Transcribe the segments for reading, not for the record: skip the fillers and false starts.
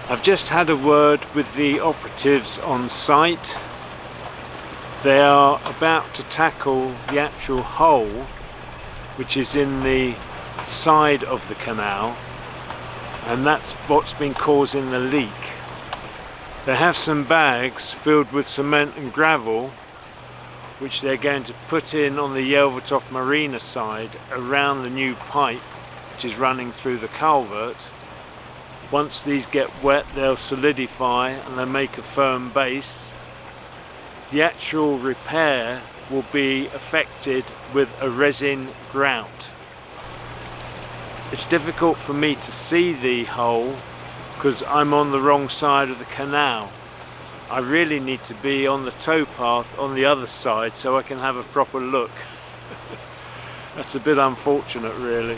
I've just had a word with the operatives on site. They are about to tackle the actual hole which is in the side of the canal, and that's what's been causing the leak. They have some bags filled with cement and gravel which they're going to put in on the Yelvertoft Marina side around the new pipe which is running through the culvert. Once these get wet, they'll solidify and they'll make a firm base. The actual repair will be effected with a resin grout. It's difficult for me to see the hole because I'm on the wrong side of the canal. I really need to be on the towpath on the other side so I can have a proper look. That's a bit unfortunate, really.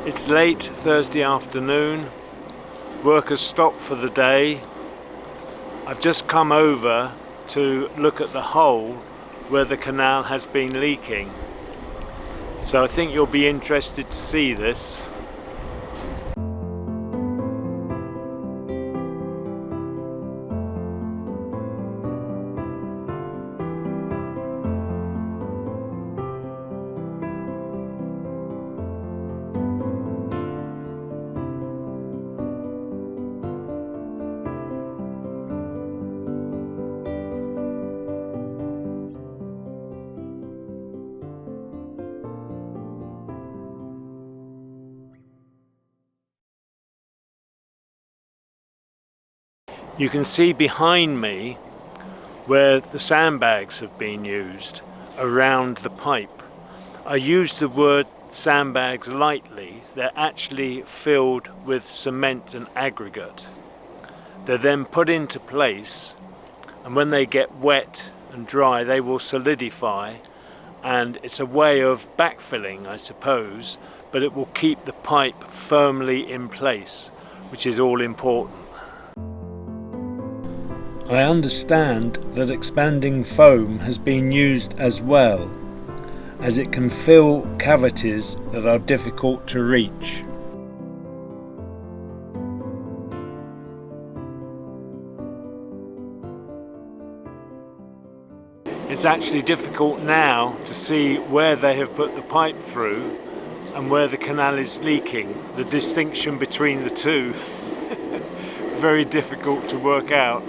It's late Thursday afternoon, work has stopped for the day. I've just come over to look at the hole where the canal has been leaking. So I think you'll be interested to see this. You can see behind me where the sandbags have been used around the pipe. I use the word sandbags lightly. They're actually filled with cement and aggregate. They're then put into place, and when they get wet and dry they will solidify, and it's a way of backfilling, I suppose, but it will keep the pipe firmly in place, which is all important. I understand that expanding foam has been used as well, as it can fill cavities that are difficult to reach. It's actually difficult now to see where they have put the pipe through and where the canal is leaking. The distinction between the two, very difficult to work out.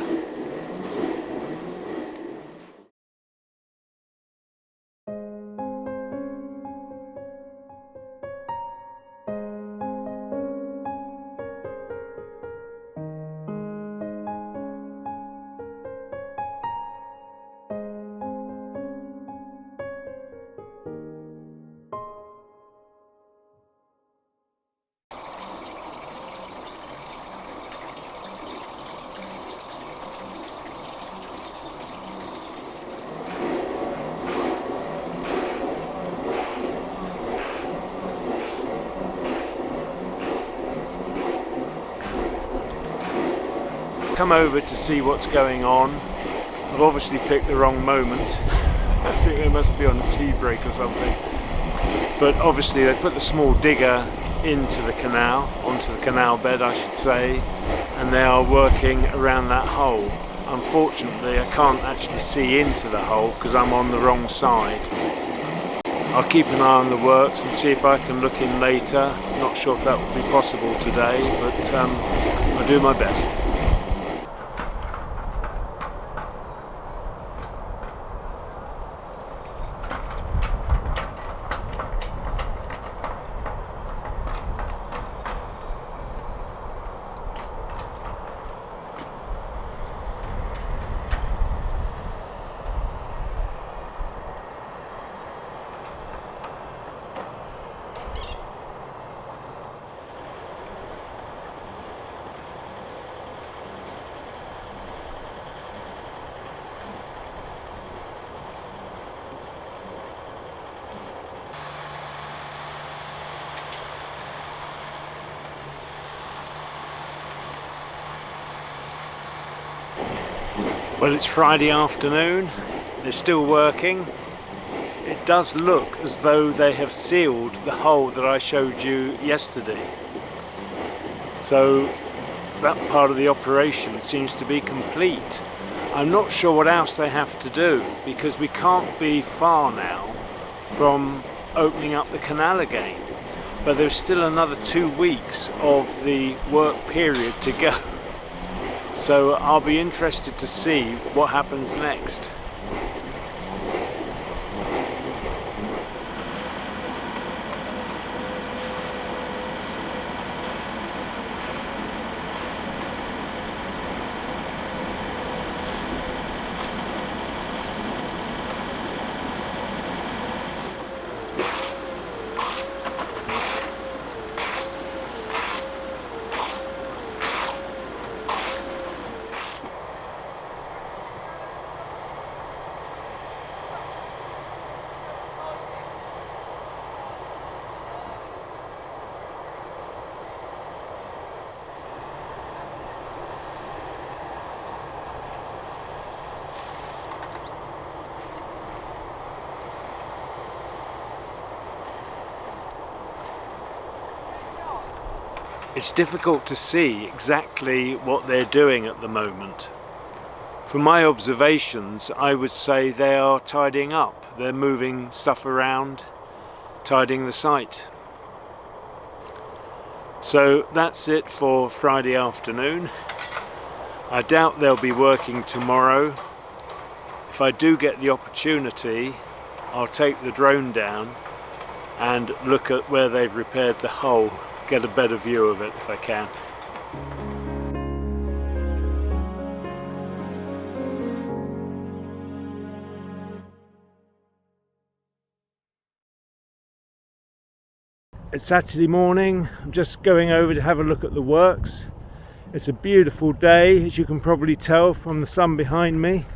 come over to see what's going on. I've obviously picked the wrong moment. I think they must be on a tea break or something. But obviously they put the small digger into the canal, onto the canal bed I should say, and they are working around that hole. Unfortunately I can't actually see into the hole because I'm on the wrong side. I'll keep an eye on the works and see if I can look in later. Not sure if that will be possible today, but I'll do my best. Well, it's Friday afternoon, they're still working. It does look as though they have sealed the hole that I showed you yesterday. So that part of the operation seems to be complete. I'm not sure what else they have to do because we can't be far now from opening up the canal again. But there's still another 2 weeks of the work period to go. So I'll be interested to see what happens next. It's difficult to see exactly what they're doing at the moment. From my observations, I would say they are tidying up. They're moving stuff around, tidying the site. So that's it for Friday afternoon. I doubt they'll be working tomorrow. If I do get the opportunity, I'll take the drone down and look at where they've repaired the hole. Get a better view of it if I can. It's Saturday morning. I'm just going over to have a look at the works. It's a beautiful day, as you can probably tell from the sun behind me.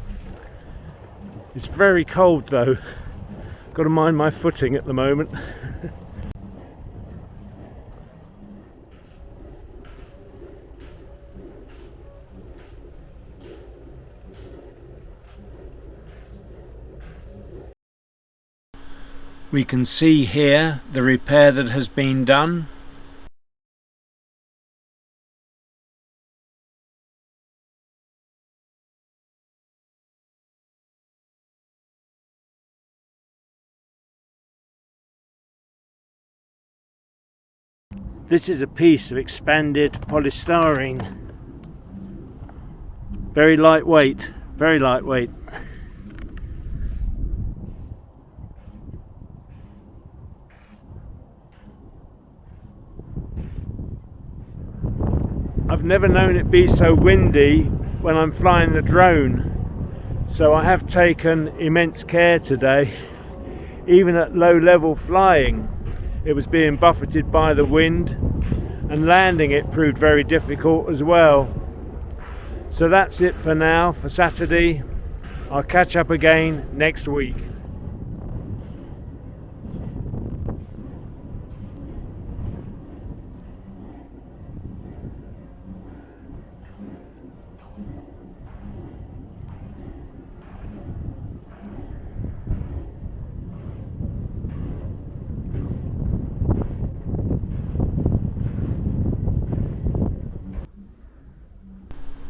It's very cold though. Got to mind my footing at the moment. We can see here the repair that has been done. This is a piece of expanded polystyrene. Very lightweight, very lightweight. I've never known it be so windy when I'm flying the drone, so I have taken immense care today. Even at low level flying, it was being buffeted by the wind, and landing it proved very difficult as well. So that's it for now, for Saturday. I'll catch up again next week.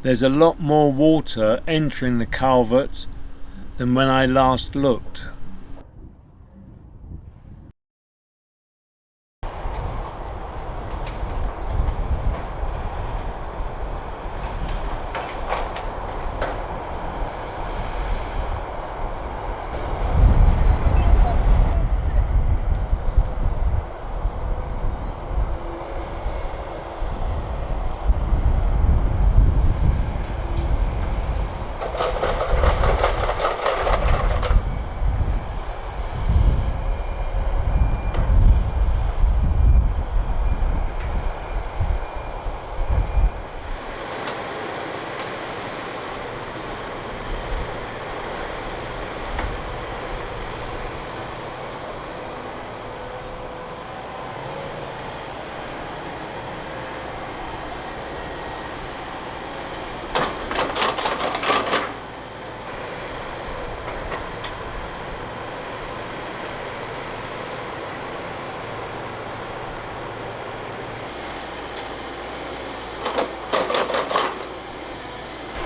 There's a lot more water entering the culvert than when I last looked.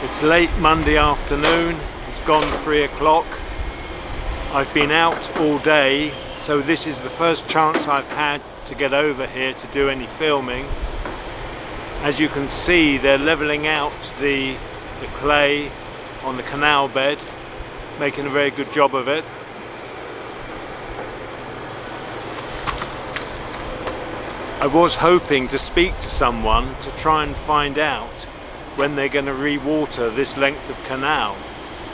It's late Monday afternoon, it's gone 3 o'clock. I've been out all day, so this is the first chance I've had to get over here to do any filming. As you can see, they're levelling out the clay on the canal bed, making a very good job of it. I was hoping to speak to someone to try and find out when they're going to re-water this length of canal,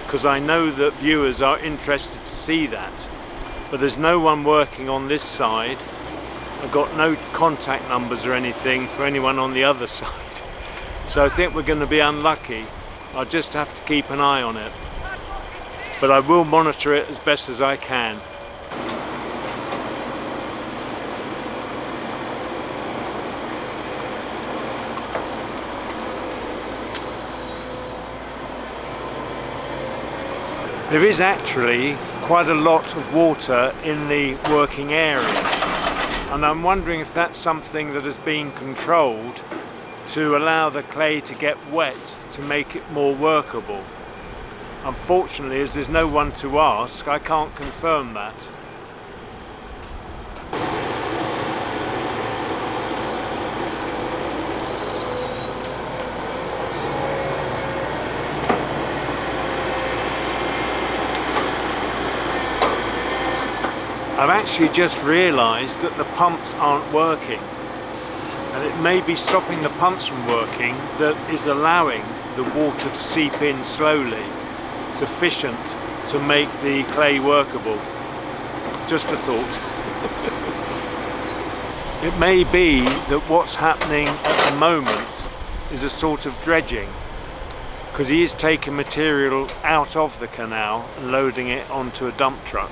because I know that viewers are interested to see that, but there's no one working on this side. I've got no contact numbers or anything for anyone on the other side, so I think we're going to be unlucky. I'll just have to keep an eye on it, but I will monitor it as best as I can. There is actually quite a lot of water in the working area, and I'm wondering if that's something that has been controlled to allow the clay to get wet to make it more workable. Unfortunately, as there's no one to ask, I can't confirm that. I've actually just realised that the pumps aren't working, and it may be stopping the pumps from working that is allowing the water to seep in slowly, sufficient to make the clay workable. Just a thought. It may be that what's happening at the moment is a sort of dredging, because he is taking material out of the canal and loading it onto a dump truck.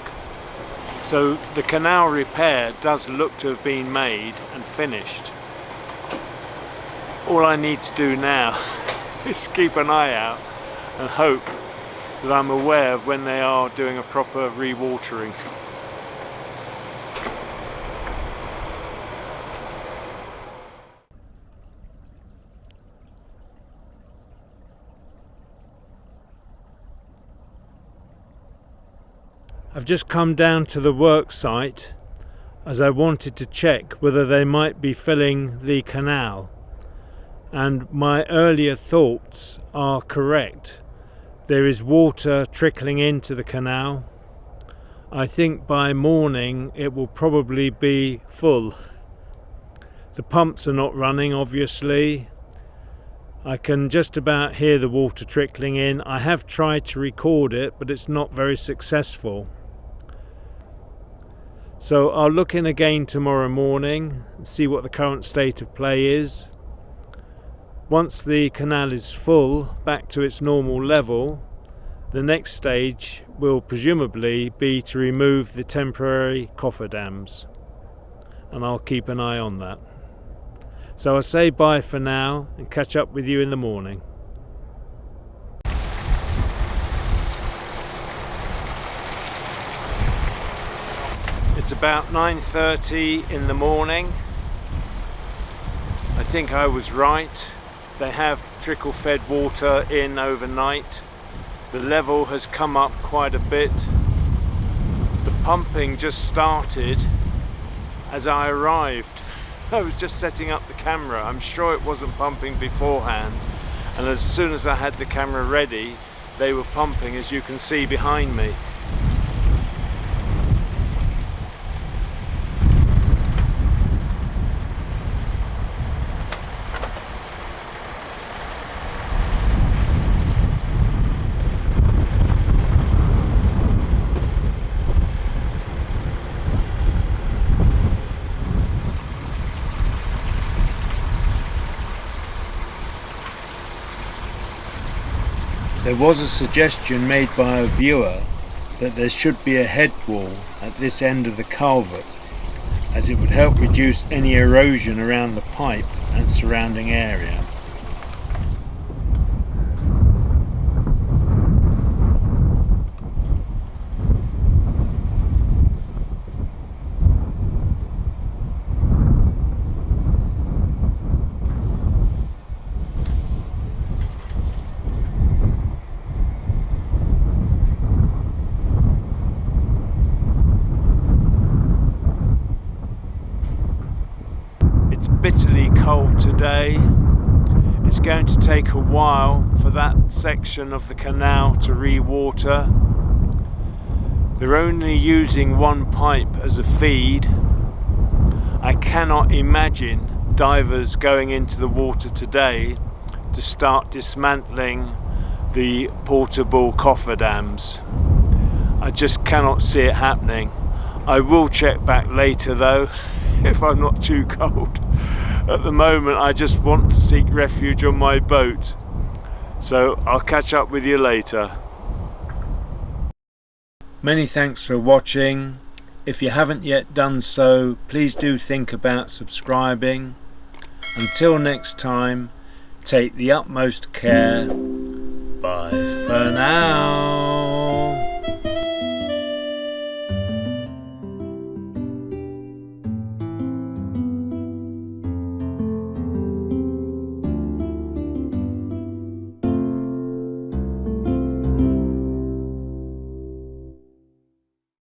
So the canal repair does look to have been made and finished. All I need to do now is keep an eye out and hope that I'm aware of when they are doing a proper re-watering. I've just come down to the work site as I wanted to check whether they might be filling the canal, and my earlier thoughts are correct. There is water trickling into the canal. I think by morning it will probably be full. The pumps are not running, obviously. I can just about hear the water trickling in. I have tried to record it, but it's not very successful. So I'll look in again tomorrow morning and see what the current state of play is. Once the canal is full, back to its normal level, the next stage will presumably be to remove the temporary cofferdams, and I'll keep an eye on that. So I'll say bye for now and catch up with you in the morning. It's about 9:30 in the morning. I think I was right. They have trickle fed water in overnight. The level has come up quite a bit. The pumping just started as I arrived. I was just setting up the camera. I'm sure it wasn't pumping beforehand, and as soon as I had the camera ready, they were pumping, as you can see behind me. There was a suggestion made by a viewer that there should be a head wall at this end of the culvert, as it would help reduce any erosion around the pipe and surrounding area. It's bitterly cold today. It's going to take a while for that section of the canal to re-water. They're only using one pipe as a feed. I cannot imagine divers going into the water today to start dismantling the portable cofferdams. I just cannot see it happening. I will check back later though, if I'm not too cold. At the moment I just want to seek refuge on my boat. So I'll catch up with you later. Many thanks for watching. If you haven't yet done so, please do think about subscribing. Until next time, take the utmost care. Bye for now.